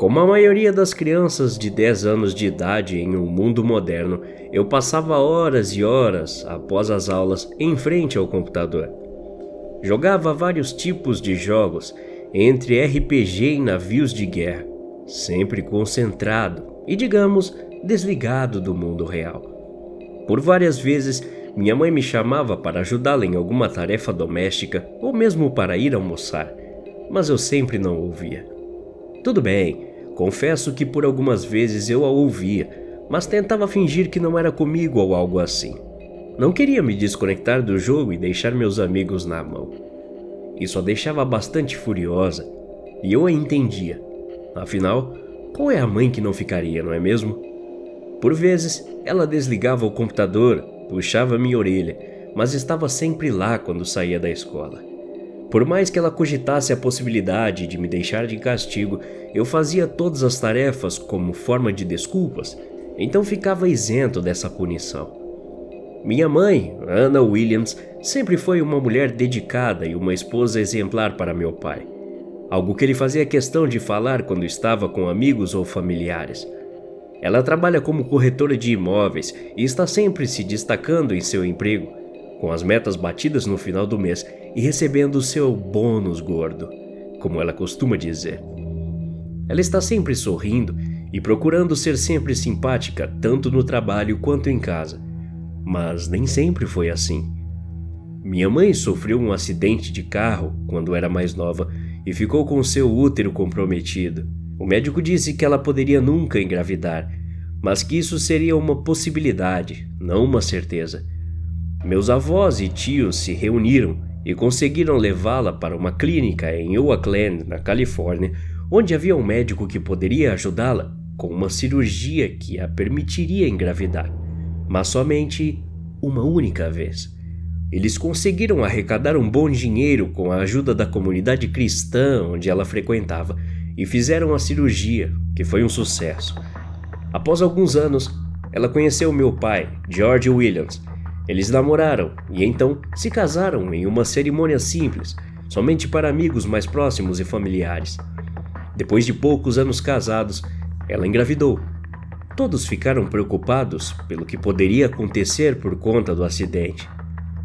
Como a maioria das crianças de 10 anos de idade em um mundo moderno, eu passava horas e horas após as aulas em frente ao computador. Jogava vários tipos de jogos, entre RPG e navios de guerra, sempre concentrado e, digamos, desligado do mundo real. Por várias vezes, minha mãe me chamava para ajudá-la em alguma tarefa doméstica ou mesmo para ir almoçar, mas eu sempre não ouvia. Tudo bem, confesso que por algumas vezes eu a ouvia, mas tentava fingir que não era comigo ou algo assim. Não queria me desconectar do jogo e deixar meus amigos na mão. Isso a deixava bastante furiosa, e eu a entendia. Afinal, qual é a mãe que não ficaria, não é mesmo? Por vezes, ela desligava o computador, puxava minha orelha, mas estava sempre lá quando saía da escola. Por mais que ela cogitasse a possibilidade de me deixar de castigo, eu fazia todas as tarefas como forma de desculpas, então ficava isento dessa punição. Minha mãe, Anna Williams, sempre foi uma mulher dedicada e uma esposa exemplar para meu pai. Algo que ele fazia questão de falar quando estava com amigos ou familiares. Ela trabalha como corretora de imóveis e está sempre se destacando em seu emprego, com as metas batidas no final do mês e recebendo seu bônus gordo, como ela costuma dizer. Ela está sempre sorrindo e procurando ser sempre simpática tanto no trabalho quanto em casa, mas nem sempre foi assim. Minha mãe sofreu um acidente de carro quando era mais nova e ficou com seu útero comprometido. O médico disse que ela poderia nunca engravidar, mas que isso seria uma possibilidade, não uma certeza. Meus avós e tios se reuniram e conseguiram levá-la para uma clínica em Oakland, na Califórnia, onde havia um médico que poderia ajudá-la com uma cirurgia que a permitiria engravidar, mas somente uma única vez. Eles conseguiram arrecadar um bom dinheiro com a ajuda da comunidade cristã onde ela frequentava e fizeram a cirurgia, que foi um sucesso. Após alguns anos, ela conheceu meu pai, George Williams. Eles namoraram e então se casaram em uma cerimônia simples, somente para amigos mais próximos e familiares. Depois de poucos anos casados, ela engravidou. Todos ficaram preocupados pelo que poderia acontecer por conta do acidente.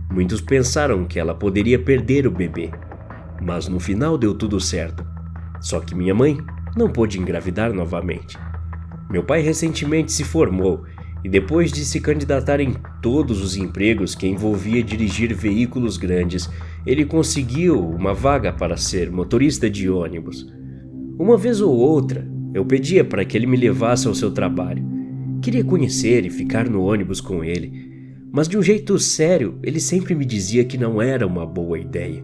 Muitos pensaram que ela poderia perder o bebê, mas no final deu tudo certo. Só que minha mãe não pôde engravidar novamente. Meu pai recentemente se formou e depois de se candidatar em todos os empregos que envolvia dirigir veículos grandes, ele conseguiu uma vaga para ser motorista de ônibus. Uma vez ou outra, eu pedia para que ele me levasse ao seu trabalho. Queria conhecer e ficar no ônibus com ele, mas de um jeito sério, ele sempre me dizia que não era uma boa ideia,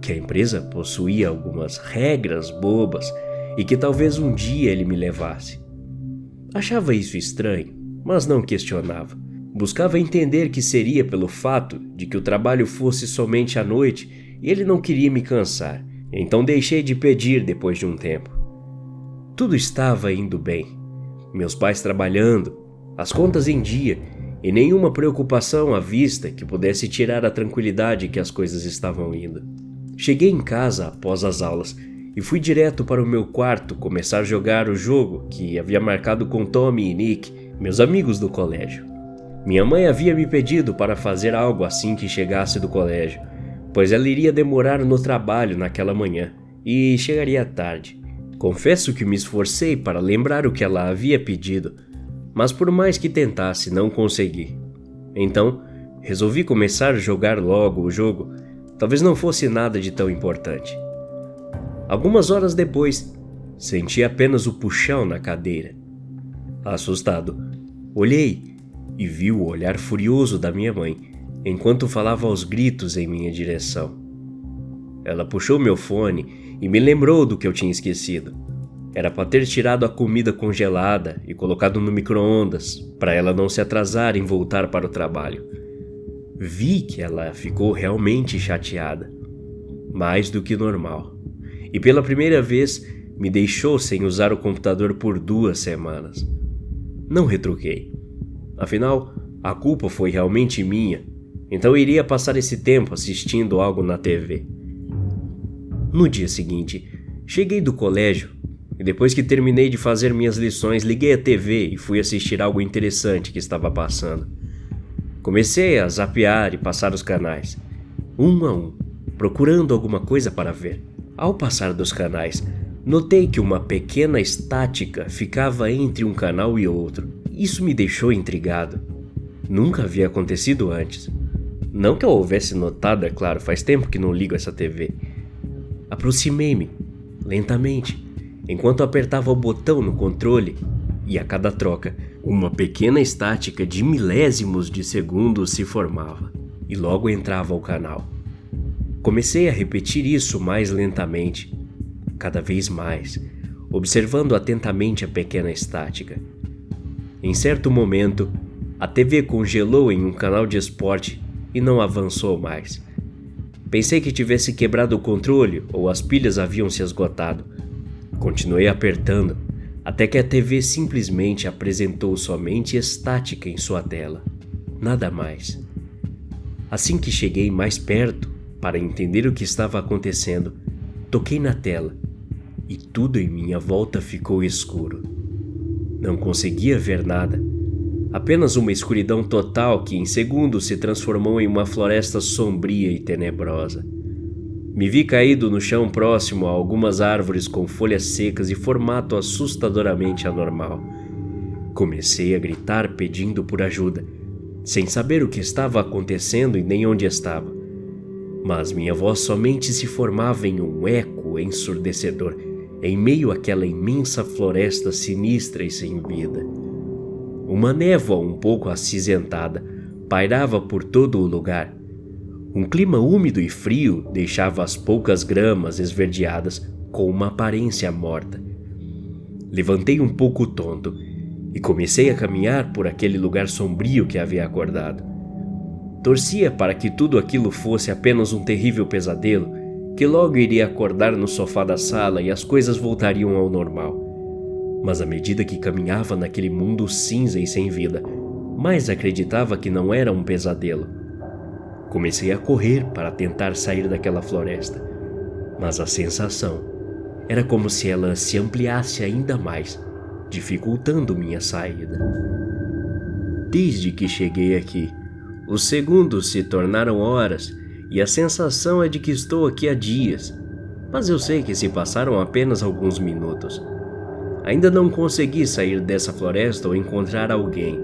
que a empresa possuía algumas regras bobas e que talvez um dia ele me levasse. Achava isso estranho, mas não questionava. Buscava entender que seria pelo fato de que o trabalho fosse somente à noite e ele não queria me cansar, então deixei de pedir depois de um tempo. Tudo estava indo bem, meus pais trabalhando, as contas em dia e nenhuma preocupação à vista que pudesse tirar a tranquilidade que as coisas estavam indo. Cheguei em casa após as aulas e fui direto para o meu quarto começar a jogar o jogo que havia marcado com Tommy e Nick, meus amigos do colégio. Minha mãe havia me pedido para fazer algo assim que chegasse do colégio, pois ela iria demorar no trabalho naquela manhã e chegaria tarde. Confesso que me esforcei para lembrar o que ela havia pedido, mas por mais que tentasse, não consegui. Então, resolvi começar a jogar logo o jogo. Talvez não fosse nada de tão importante. Algumas horas depois, senti apenas o puxão na cadeira. Assustado, olhei e vi o olhar furioso da minha mãe, enquanto falava aos gritos em minha direção. Ela puxou meu fone e me lembrou do que eu tinha esquecido. Era para ter tirado a comida congelada e colocado no micro-ondas, para ela não se atrasar em voltar para o trabalho. Vi que ela ficou realmente chateada, mais do que normal, e pela primeira vez me deixou sem usar o computador por 2 semanas. Não retruquei. Afinal, a culpa foi realmente minha, então iria passar esse tempo assistindo algo na TV. No dia seguinte, cheguei do colégio e depois que terminei de fazer minhas lições, liguei a TV e fui assistir algo interessante que estava passando. Comecei a zapear e passar os canais, um a um, procurando alguma coisa para ver. Ao passar dos canais, notei que uma pequena estática ficava entre um canal e outro. Isso me deixou intrigado. Nunca havia acontecido antes. Não que eu houvesse notado, é claro, faz tempo que não ligo essa TV. Aproximei-me, lentamente, enquanto apertava o botão no controle, e a cada troca, uma pequena estática de milésimos de segundo se formava, e logo entrava o canal. Comecei a repetir isso mais lentamente, cada vez mais, observando atentamente a pequena estática. Em certo momento, a TV congelou em um canal de esporte e não avançou mais. Pensei que tivesse quebrado o controle ou as pilhas haviam se esgotado. Continuei apertando, até que a TV simplesmente apresentou somente estática em sua tela. Nada mais. Assim que cheguei mais perto, para entender o que estava acontecendo, toquei na tela e tudo em minha volta ficou escuro. Não conseguia ver nada, apenas uma escuridão total que em segundos se transformou em uma floresta sombria e tenebrosa. Me vi caído no chão próximo a algumas árvores com folhas secas e formato assustadoramente anormal. Comecei a gritar pedindo por ajuda, sem saber o que estava acontecendo e nem onde estava. Mas minha voz somente se formava em um eco ensurdecedor, em meio àquela imensa floresta sinistra e sem vida. Uma névoa um pouco acinzentada pairava por todo o lugar. Um clima úmido e frio deixava as poucas gramas esverdeadas com uma aparência morta. Levantei um pouco tonto e comecei a caminhar por aquele lugar sombrio que havia acordado. Torcia para que tudo aquilo fosse apenas um terrível pesadelo, que logo iria acordar no sofá da sala e as coisas voltariam ao normal. Mas à medida que caminhava naquele mundo cinza e sem vida, mais acreditava que não era um pesadelo. Comecei a correr para tentar sair daquela floresta, mas a sensação era como se ela se ampliasse ainda mais, dificultando minha saída. Desde que cheguei aqui, os segundos se tornaram horas e a sensação é de que estou aqui há dias, mas eu sei que se passaram apenas alguns minutos. Ainda não consegui sair dessa floresta ou encontrar alguém.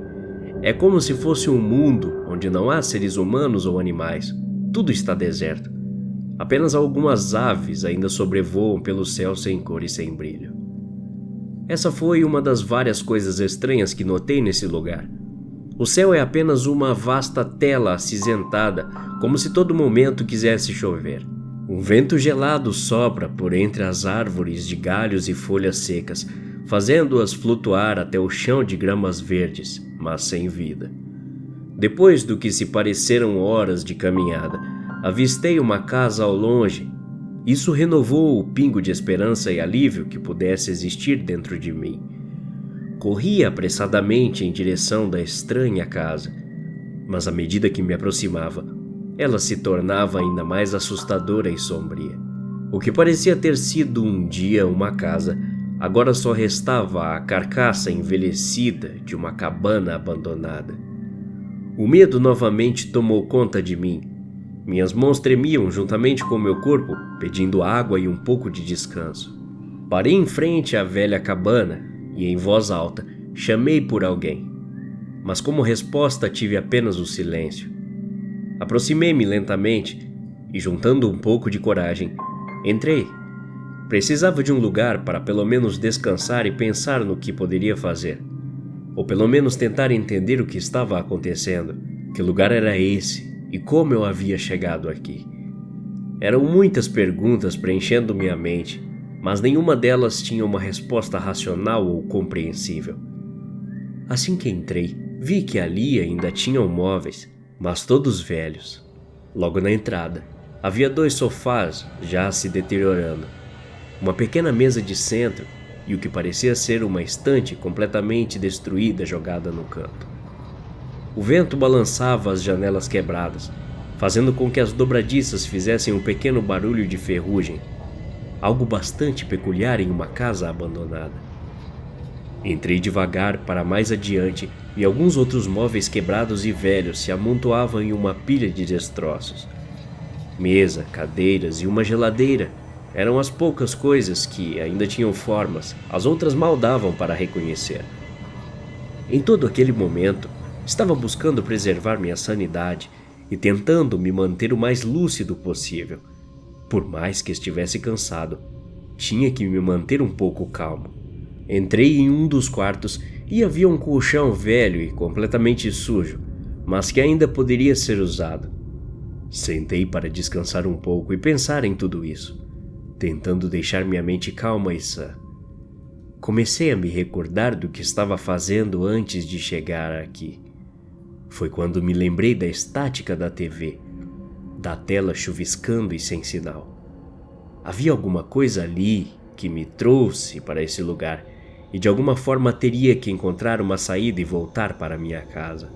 É como se fosse um mundo onde não há seres humanos ou animais. Tudo está deserto. Apenas algumas aves ainda sobrevoam pelo céu sem cor e sem brilho. Essa foi uma das várias coisas estranhas que notei nesse lugar. O céu é apenas uma vasta tela acinzentada, como se todo momento quisesse chover. Um vento gelado sopra por entre as árvores de galhos e folhas secas, fazendo-as flutuar até o chão de gramas verdes, mas sem vida. Depois do que se pareceram horas de caminhada, avistei uma casa ao longe. Isso renovou o pingo de esperança e alívio que pudesse existir dentro de mim. Corri apressadamente em direção da estranha casa, mas à medida que me aproximava, ela se tornava ainda mais assustadora e sombria. O que parecia ter sido um dia uma casa, agora só restava a carcaça envelhecida de uma cabana abandonada. O medo novamente tomou conta de mim. Minhas mãos tremiam juntamente com meu corpo, pedindo água e um pouco de descanso. Parei em frente à velha cabana e, em voz alta, chamei por alguém. Mas como resposta tive apenas o silêncio. Aproximei-me lentamente e, juntando um pouco de coragem, entrei. Precisava de um lugar para pelo menos descansar e pensar no que poderia fazer. Ou pelo menos tentar entender o que estava acontecendo. Que lugar era esse e como eu havia chegado aqui? Eram muitas perguntas preenchendo minha mente, mas nenhuma delas tinha uma resposta racional ou compreensível. Assim que entrei, vi que ali ainda tinham móveis, mas todos velhos. Logo na entrada, havia 2 sofás já se deteriorando, uma pequena mesa de centro e o que parecia ser uma estante completamente destruída jogada no canto. O vento balançava as janelas quebradas, fazendo com que as dobradiças fizessem um pequeno barulho de ferrugem. algo bastante peculiar em uma casa abandonada. Entrei devagar para mais adiante e alguns outros móveis quebrados e velhos se amontoavam em uma pilha de destroços. Mesa, cadeiras e uma geladeira eram as poucas coisas que ainda tinham formas, as outras mal davam para reconhecer. Em todo aquele momento, estava buscando preservar minha sanidade e tentando me manter o mais lúcido possível. Por mais que estivesse cansado, tinha que me manter um pouco calmo. Entrei em um dos quartos e havia um colchão velho e completamente sujo, mas que ainda poderia ser usado. Sentei para descansar um pouco e pensar em tudo isso, tentando deixar minha mente calma e sã. Comecei a me recordar do que estava fazendo antes de chegar aqui. Foi quando me lembrei da estática da TV, da tela chuviscando e sem sinal. Havia alguma coisa ali que me trouxe para esse lugar e de alguma forma teria que encontrar uma saída e voltar para minha casa.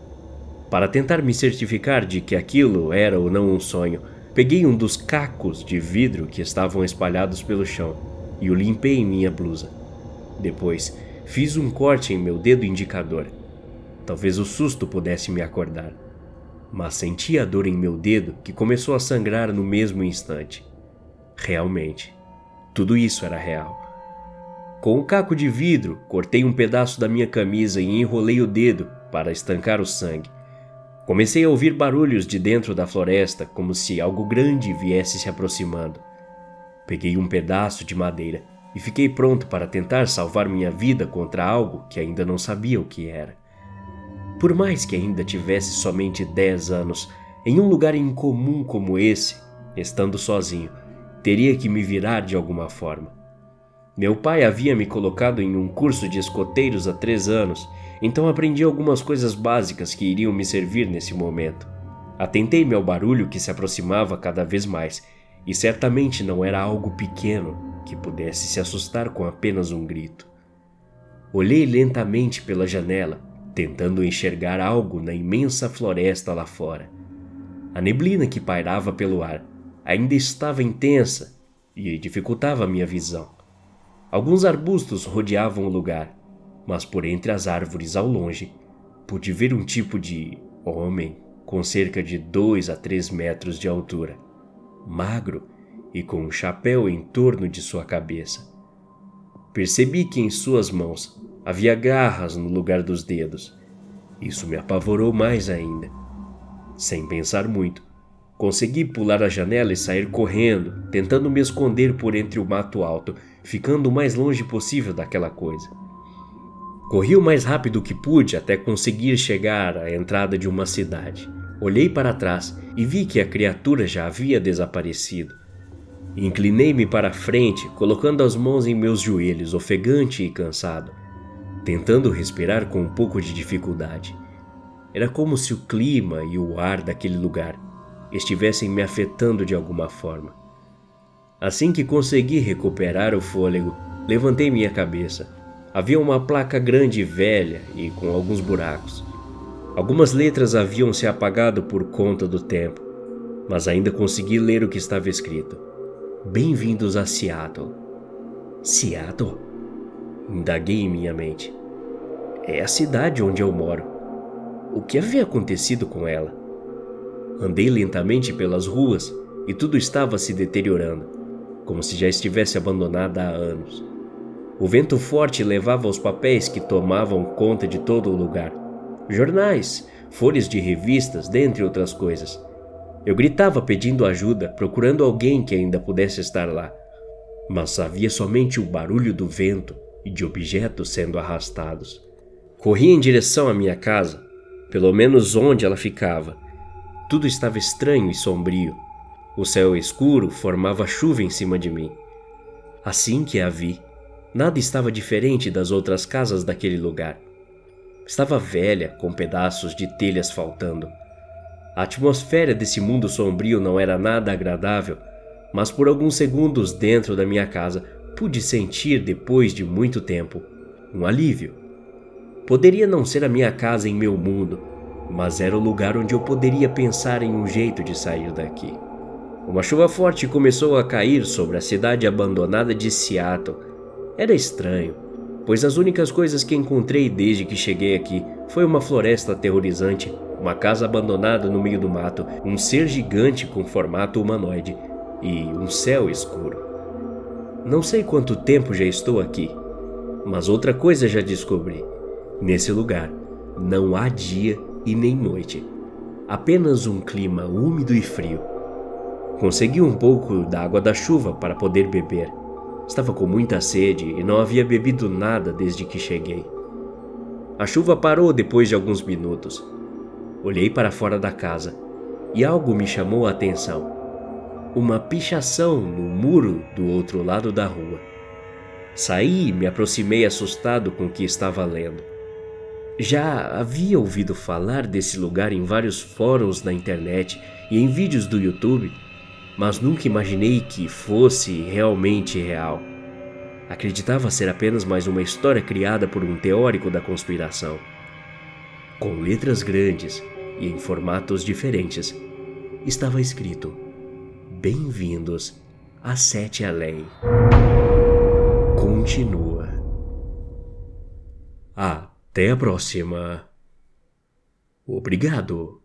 Para tentar me certificar de que aquilo era ou não um sonho, peguei um dos cacos de vidro que estavam espalhados pelo chão e o limpei em minha blusa. Depois, fiz um corte em meu dedo indicador. Talvez o susto pudesse me acordar, mas senti a dor em meu dedo que começou a sangrar no mesmo instante. Realmente, tudo isso era real. Com o caco de vidro, cortei um pedaço da minha camisa e enrolei o dedo para estancar o sangue. Comecei a ouvir barulhos de dentro da floresta, como se algo grande viesse se aproximando. Peguei um pedaço de madeira e fiquei pronto para tentar salvar minha vida contra algo que ainda não sabia o que era. Por mais que ainda tivesse somente 10 anos, em um lugar incomum como esse, estando sozinho, teria que me virar de alguma forma. Meu pai havia me colocado em um curso de escoteiros há 3 anos, então aprendi algumas coisas básicas que iriam me servir nesse momento. Atentei-me ao barulho que se aproximava cada vez mais, e certamente não era algo pequeno que pudesse se assustar com apenas um grito. Olhei lentamente pela janela, tentando enxergar algo na imensa floresta lá fora. A neblina que pairava pelo ar ainda estava intensa e dificultava minha visão. Alguns arbustos rodeavam o lugar, mas por entre as árvores ao longe, pude ver um tipo de homem com cerca de 2 a 3 metros de altura, magro e com um chapéu em torno de sua cabeça. Percebi que em suas mãos havia garras no lugar dos dedos. Isso me apavorou mais ainda. Sem pensar muito, consegui pular a janela e sair correndo, tentando me esconder por entre o mato alto, ficando o mais longe possível daquela coisa. Corri o mais rápido que pude até conseguir chegar à entrada de uma cidade. Olhei para trás e vi que a criatura já havia desaparecido. Inclinei-me para a frente, colocando as mãos em meus joelhos, ofegante e cansado, tentando respirar com um pouco de dificuldade. Era como se o clima e o ar daquele lugar estivessem me afetando de alguma forma. Assim que consegui recuperar o fôlego, levantei minha cabeça. Havia uma placa grande e velha e com alguns buracos. Algumas letras haviam se apagado por conta do tempo, mas ainda consegui ler o que estava escrito. Bem-vindos a Seattle. Seattle? Indaguei em minha mente. É a cidade onde eu moro. O que havia acontecido com ela? Andei lentamente pelas ruas e tudo estava se deteriorando, como se já estivesse abandonada há anos. O vento forte levava os papéis que tomavam conta de todo o lugar. Jornais, folhas de revistas, dentre outras coisas. Eu gritava pedindo ajuda, procurando alguém que ainda pudesse estar lá. Mas havia somente o barulho do vento e de objetos sendo arrastados. Corri em direção à minha casa, pelo menos onde ela ficava. Tudo estava estranho e sombrio. O céu escuro formava chuva em cima de mim. Assim que a vi, nada estava diferente das outras casas daquele lugar. Estava velha, com pedaços de telhas faltando. A atmosfera desse mundo sombrio não era nada agradável, mas por alguns segundos dentro da minha casa pude sentir, depois de muito tempo, um alívio. Poderia não ser a minha casa em meu mundo, mas era o lugar onde eu poderia pensar em um jeito de sair daqui. Uma chuva forte começou a cair sobre a cidade abandonada de Seattle. Era estranho, pois as únicas coisas que encontrei desde que cheguei aqui foi uma floresta aterrorizante, uma casa abandonada no meio do mato, um ser gigante com formato humanoide e um céu escuro. Não sei quanto tempo já estou aqui, mas outra coisa já descobri. Nesse lugar, não há dia e nem noite. Apenas um clima úmido e frio. Consegui um pouco da água da chuva para poder beber. Estava com muita sede e não havia bebido nada desde que cheguei. A chuva parou depois de alguns minutos. Olhei para fora da casa e algo me chamou a atenção. Uma pichação no muro do outro lado da rua. Saí e me aproximei assustado com o que estava lendo. Já havia ouvido falar desse lugar em vários fóruns na internet e em vídeos do YouTube, mas nunca imaginei que fosse realmente real. Acreditava ser apenas mais uma história criada por um teórico da conspiração. Com letras grandes e em formatos diferentes, estava escrito: Bem-vindos a Sete Além. Continua. Até a próxima. Obrigado.